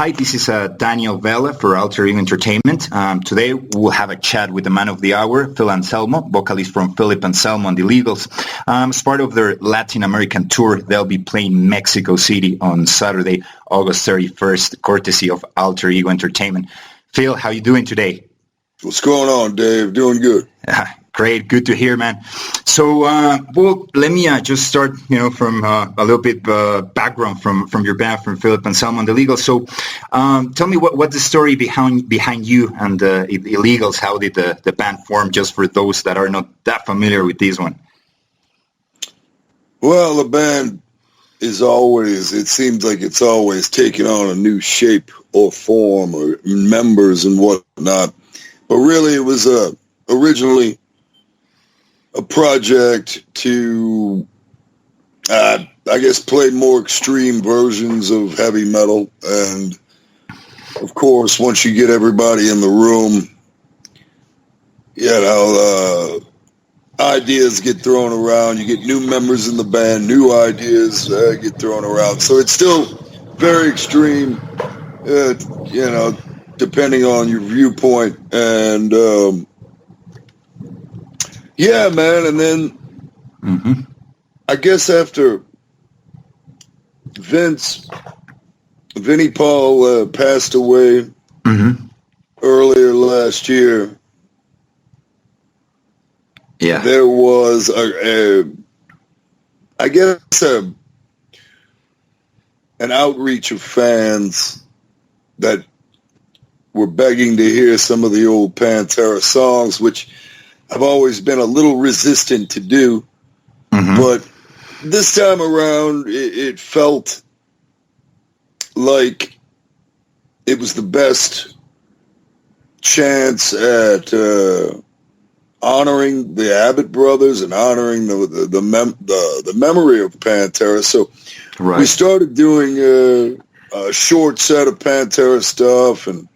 Hi, this is Daniel Vela for Alter Ego Entertainment. Today we'll have a chat with the man of the hour, Phil Anselmo, vocalist from Philip Anselmo and the Illegals. As part of their Latin American tour, they'll be playing Mexico City on Saturday, August 31st, courtesy of Alter Ego Entertainment. Phil, how you doing today? What's going on, Dave? Doing good. Great, good to hear, man. So, well, let me just start, from a little bit background from your band, from Philip Anselmo and the Illegals. So, tell me what's the story behind you and the Illegals? How did the band form? Just for those that are not that familiar with this one. Well, the band it seems like it's always taking on a new shape or form or members and whatnot. But really, it was originally a project to, I guess, play more extreme versions of heavy metal. And, of course, once you get everybody in the room, ideas get thrown around. You get new members in the band, new ideas get thrown around. So it's still very extreme, depending on your viewpoint. And, yeah, man, and then I guess after Vinnie Paul passed away earlier last year, there was an outreach of fans that were begging to hear some of the old Pantera songs, which I've always been a little resistant to do, but this time around, it felt like it was the best chance at honoring the Abbott brothers and honoring the memory of Pantera. So we started doing a short set of Pantera stuff, and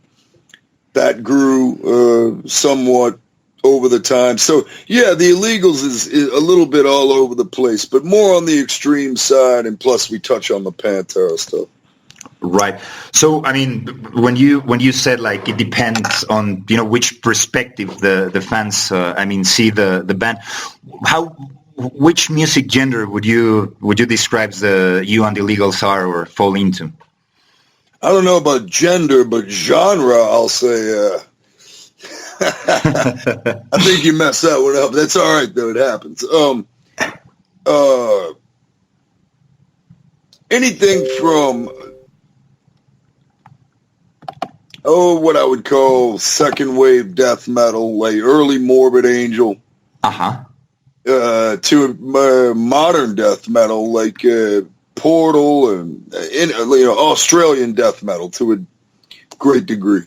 that grew somewhat over the time. So, yeah, the Illegals is a little bit all over the place, but more on the extreme side, and plus we touch on the Pantera stuff. Right. So, I mean, when you said, like, it depends on, which perspective the fans, see the band, which music genre would you describe you and the Illegals are or fall into? I don't know about gender, but genre, I'll say, I think you messed that one up. That's all right, though. It happens. Anything from, what I would call second wave death metal, like early Morbid Angel, to modern death metal, like Portal and Australian death metal to a great degree.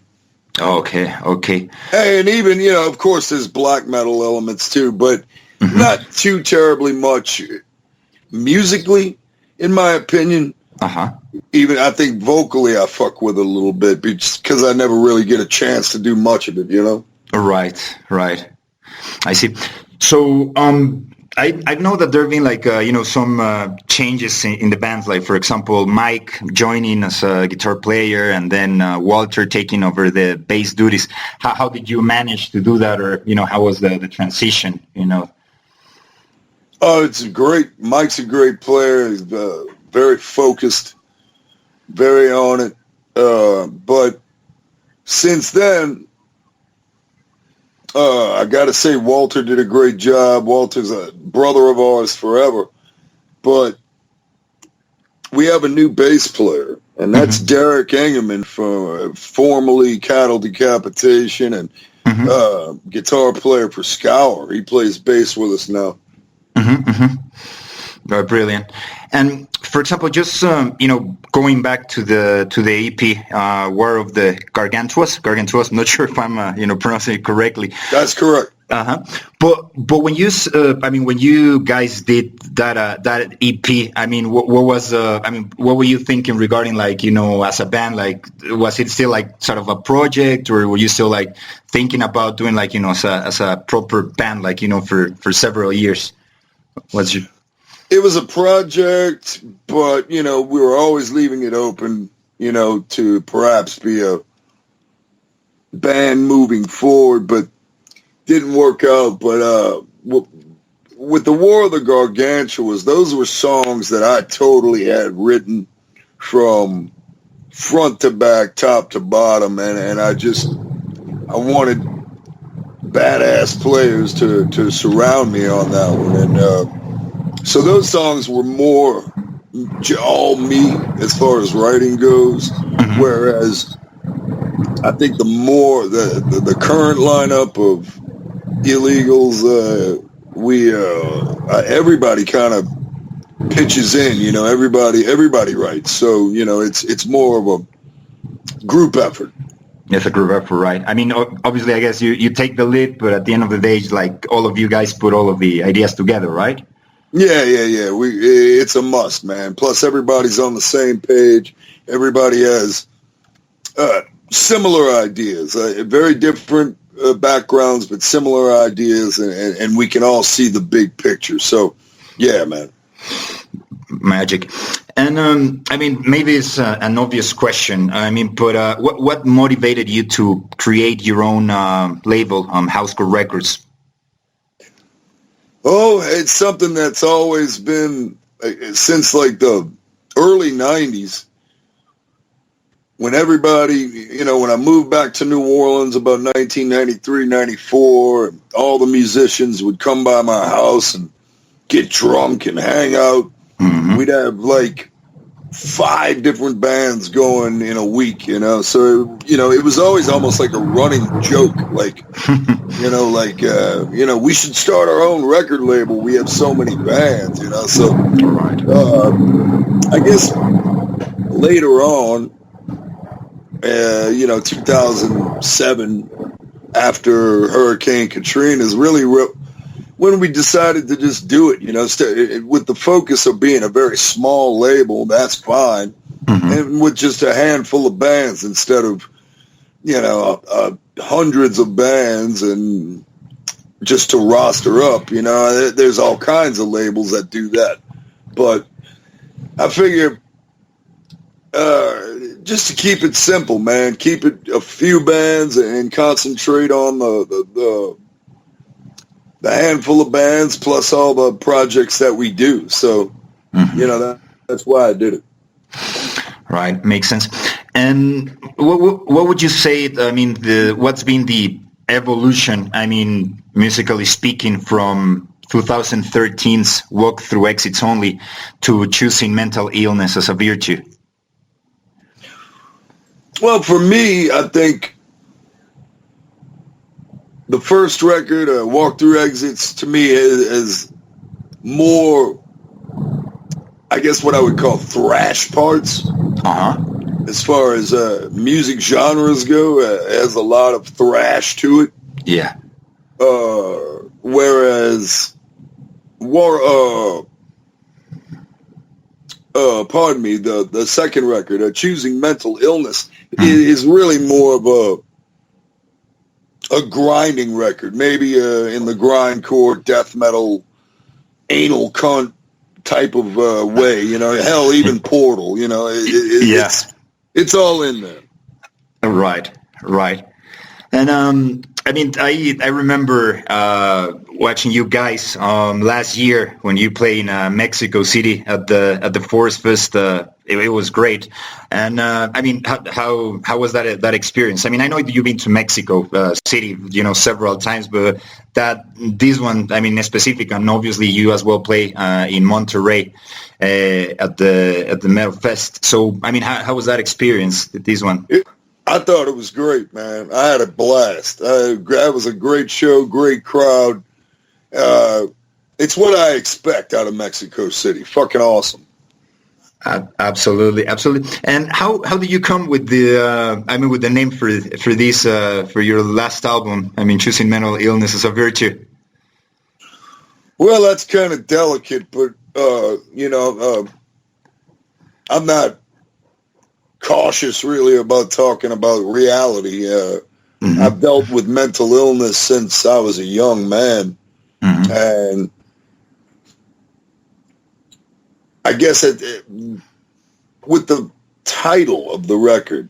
Okay. And even, of course, there's black metal elements too, but not too terribly much musically, in my opinion. Even, I think vocally I fuck with it a little bit because I never really get a chance to do much of it, Right. I see. So, I know that there have been some changes in the bands, like, for example, Mike joining as a guitar player and then Walter taking over the bass duties. How did you manage to do that, or how was the transition? Oh, it's great. Mike's a great player. He's very focused, very on it. But since then, I got to say, Walter did a great job. Walter's a brother of ours forever. But we have a new bass player, and that's Derek Engerman, from formerly Cattle Decapitation, and guitar player for Scour. He plays bass with us now. Brilliant. And for example, just going back to the EP, War of the Gargantuas. I'm not sure if I'm pronouncing it correctly. That's correct. But when you guys did that EP, what were you thinking regarding, as a band? Like, was it still like sort of a project, or were you still like thinking about doing as a proper band, for several years? It was a project, but we were always leaving it open to perhaps be a band moving forward, but didn't work out. But with the War of the Gargantuas, those were songs that I totally had written from front to back, top to bottom, and I wanted badass players to surround me on that one, and so those songs were more all me as far as writing goes, whereas I think the current lineup of Illegals, everybody kind of pitches in, everybody writes, so it's more of a group effort. It's a group effort, right? I mean, obviously, I guess you take the lead, but at the end of the day, it's like all of you guys put all of the ideas together, right? Yeah. It's a must, man. Plus, everybody's on the same page. Everybody has similar ideas, very different backgrounds, but similar ideas, and we can all see the big picture. So, yeah, man. Magic. And I mean, maybe it's an obvious question. I mean, but what motivated you to create your own label, Housecore Records? Oh, it's something that's always been since like the early 90s. When everybody, when I moved back to New Orleans about 1993, 94, all the musicians would come by my house and get drunk and hang out. Mm-hmm. We'd have like 5 different bands going in a week, so, it was always almost like a running joke, like, we should start our own record label. We have so many bands, so, I guess later on, 2007, after Hurricane Katrina is really when we decided to just do it, with the focus of being a very small label, that's fine. Mm-hmm. And with just a handful of bands instead of, hundreds of bands and just to roster up, there's all kinds of labels that do that. But I figure just to keep it simple, man, keep it a few bands and concentrate on the handful of bands plus all the projects that we do. So, that's why I did it. Right, makes sense. And what would you say? I mean, what's been the evolution? I mean, musically speaking, from 2013's Walk Through Exits Only to choosing mental illness as a virtue. Well, for me, I think the first record, Walk Through Exits, to me is more, I guess, what I would call thrash parts. As far as music genres go, it has a lot of thrash to it. Yeah. Whereas the second record, Choosing Mental Illness, is really more of a grinding record, maybe in the grindcore, death metal, anal cunt type of way, hell, even Portal, it's all in there. Right. And I mean, I remember watching you guys last year when you played in Mexico City at the Forest Fest. It was great. And I mean, how was that experience? I mean, I know you've been to Mexico City, several times, but this one, I mean, specific, and obviously you as well play in Monterrey at the Metal Fest. So, I mean, how was that experience? This one? I thought it was great, man. I had a blast. That was a great show, great crowd. It's what I expect out of Mexico City. Fucking awesome. Absolutely. And how did you come with with the name for this for your last album? I mean, Choosing Mental Illness as a Virtue. Well, that's kind of delicate, but I'm not cautious really about talking about reality. I've dealt with mental illness since I was a young man, and I guess with the title of the record,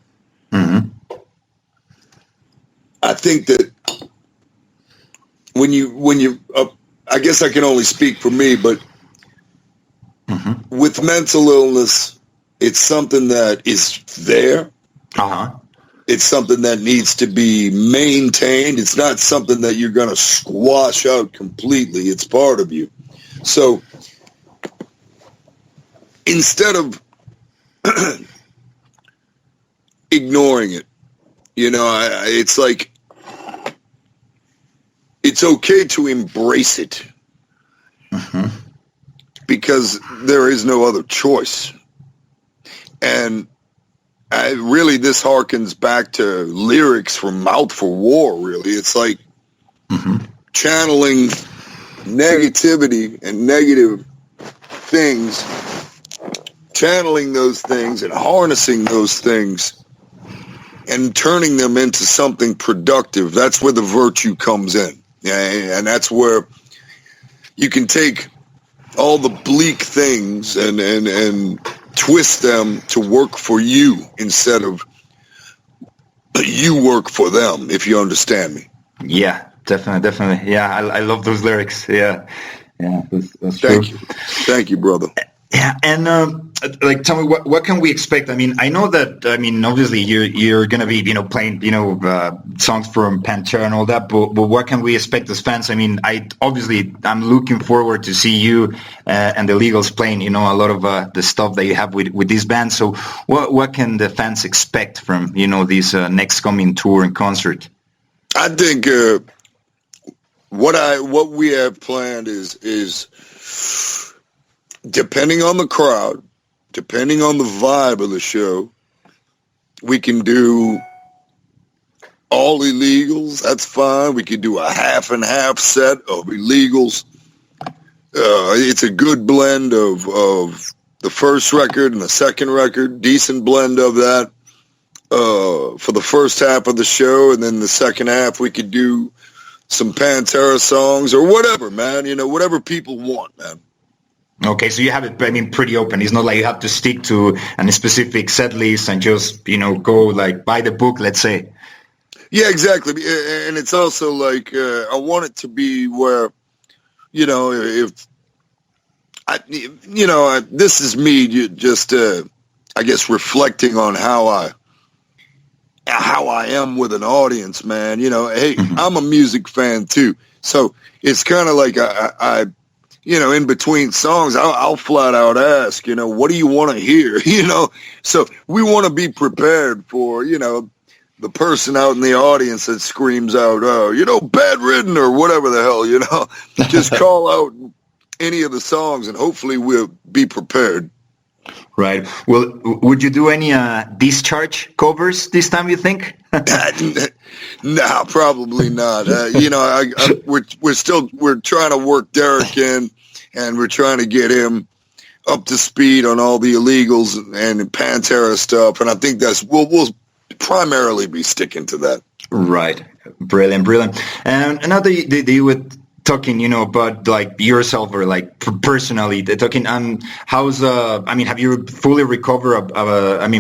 I think that when you I guess I can only speak for me, but with mental illness, it's something that is there. It's something that needs to be maintained. It's not something that you're going to squash out completely. It's part of you. So instead of ignoring it, it's like, it's okay to embrace it because there is no other choice. And this harkens back to lyrics from Mouth for War, really. It's like channeling negativity and negative things, channeling those things and harnessing those things and turning them into something productive. That's where the virtue comes in. And that's where you can take all the bleak things and twist them to work for you instead of you work for them, if you understand me. Yeah, definitely. Yeah, I love those lyrics. Yeah, that's true. Thank you, brother. Yeah, and tell me what can we expect? I mean, I know that. I mean, obviously you're gonna be playing songs from Pantera and all that, but what can we expect as fans? I mean, I'm looking forward to see you and the Legals playing a lot of the stuff that you have with this band. So what can the fans expect from this next coming tour and concert? I think what we have planned is. Depending on the crowd, depending on the vibe of the show, we can do all illegals. That's fine. We can do a half and half set of illegals. It's a good blend of the first record and the second record. Decent blend of that for the first half of the show, and then the second half we could do some Pantera songs or whatever, man. Whatever people want, man. Okay, so you have it, pretty open. It's not like you have to stick to a specific set list and just, go like by the book, let's say. Yeah, exactly. And it's also like, I want it to be where, this is me just, I guess, reflecting on how I am with an audience, man. Hey, I'm a music fan too. So it's kind of like I in between songs, I'll flat out ask, what do you want to hear? So we want to be prepared for, the person out in the audience that screams out, bedridden or whatever the hell, just call out any of the songs and hopefully we'll be prepared. Right. Well, would you do any Discharge covers this time, you think? No, probably not. We're trying to work Derek in, and we're trying to get him up to speed on all the illegals and Pantera stuff. And I think we'll primarily be sticking to that. Right. Brilliant. And another you were talking, about like yourself or like personally, talking how's have you fully recovered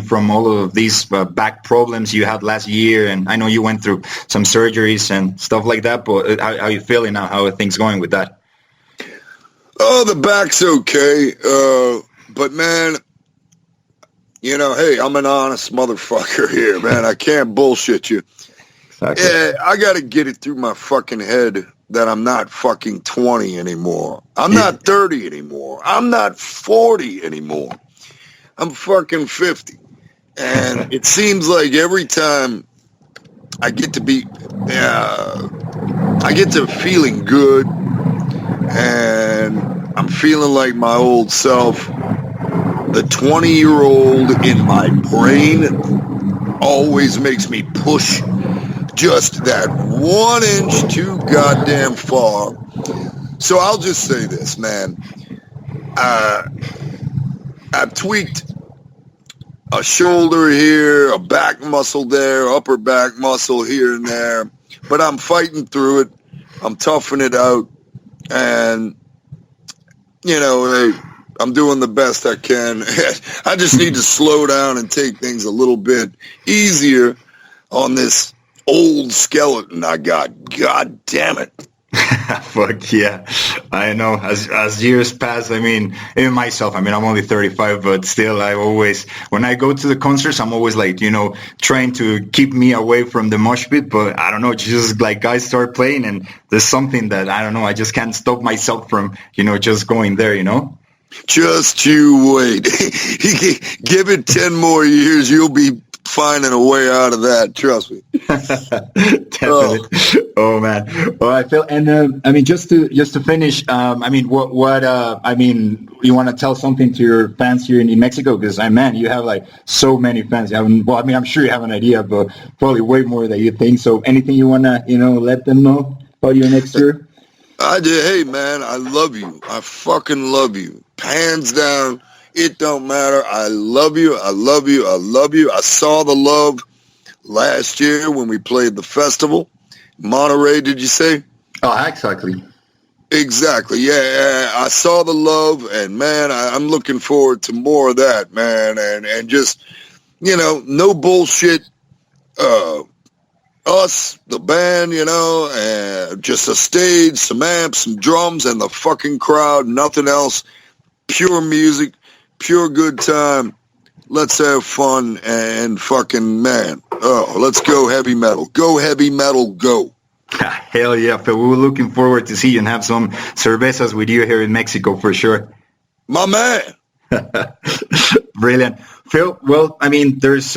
from all of these back problems you had last year? And I know you went through some surgeries and stuff like that, but how are you feeling now? How are things going with that? Oh, the back's okay. But man, hey, I'm an honest motherfucker here, man. I can't bullshit you. Exactly. Yeah, I got to get it through my fucking head that I'm not fucking 20 anymore. I'm not 30 anymore. I'm not 40 anymore. I'm fucking 50. And it seems like every time I get to feeling good and I'm feeling like my old self, the 20-year-old in my brain always makes me push just that 1 inch too goddamn far. So I'll just say this, man. I've tweaked a shoulder here, a back muscle there, upper back muscle here and there. But I'm fighting through it. I'm toughing it out. And, I'm doing the best I can. I just need to slow down and take things a little bit easier on this old skeleton I got. God damn it. Fuck yeah, I know. As years pass, I mean, even myself, I mean, I'm only 35, but still, when I go to the concerts, I'm always like, trying to keep me away from the mosh pit, but I don't know, just like guys start playing and there's something that, I don't know, I just can't stop myself from, just going there, Just you wait. Give it 10 more years, you'll be finding a way out of that, trust me. Definitely. Oh man. Well, I feel, and I mean, just to finish, I mean, I mean, you want to tell something to your fans here in Mexico? Because man, you have like so many fans. Well, I mean, I'm sure you have an idea, but probably way more than you think. So, anything you want to, let them know about your next tour? I did. Hey man, I love you. I fucking love you. Hands down. It don't matter. I love you. I love you. I love you. I saw the love last year when we played the festival. Monterey, did you say? Oh, exactly. Exactly. Yeah, I saw the love, and man, I'm looking forward to more of that, man. And just, no bullshit. Us, the band, just a stage, some amps, some drums, and the fucking crowd. Nothing else. Pure music. Pure good time. Let's have fun and fucking, man. Oh, let's go heavy metal. Go heavy metal, go. Hell yeah, Phil. We were looking forward to see you and have some cervezas with you here in Mexico for sure. My man. Brilliant. Phil, well, I mean, there's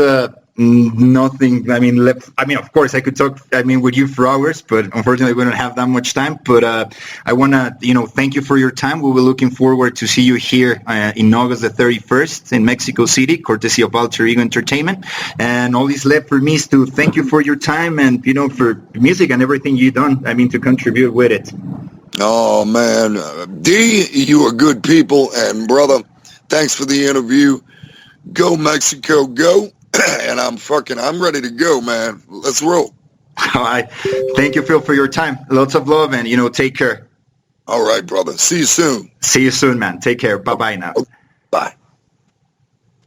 nothing, I mean, left. I mean, of course, I could talk, with you for hours, but unfortunately, we don't have that much time. But I want to, thank you for your time. We were looking forward to see you here in August the 31st in Mexico City, courtesy of Alter Ego Entertainment. And all is left for me is to thank you for your time and, for music and everything you've done, to contribute with it. Oh, man. D, you are good people. And, brother, thanks for the interview. Go, Mexico, go. And I'm ready to go, man. Let's roll. All right. Thank you, Phil, for your time. Lots of love and, take care. All right, brother. See you soon. See you soon, man. Take care. Bye-bye now. Bye.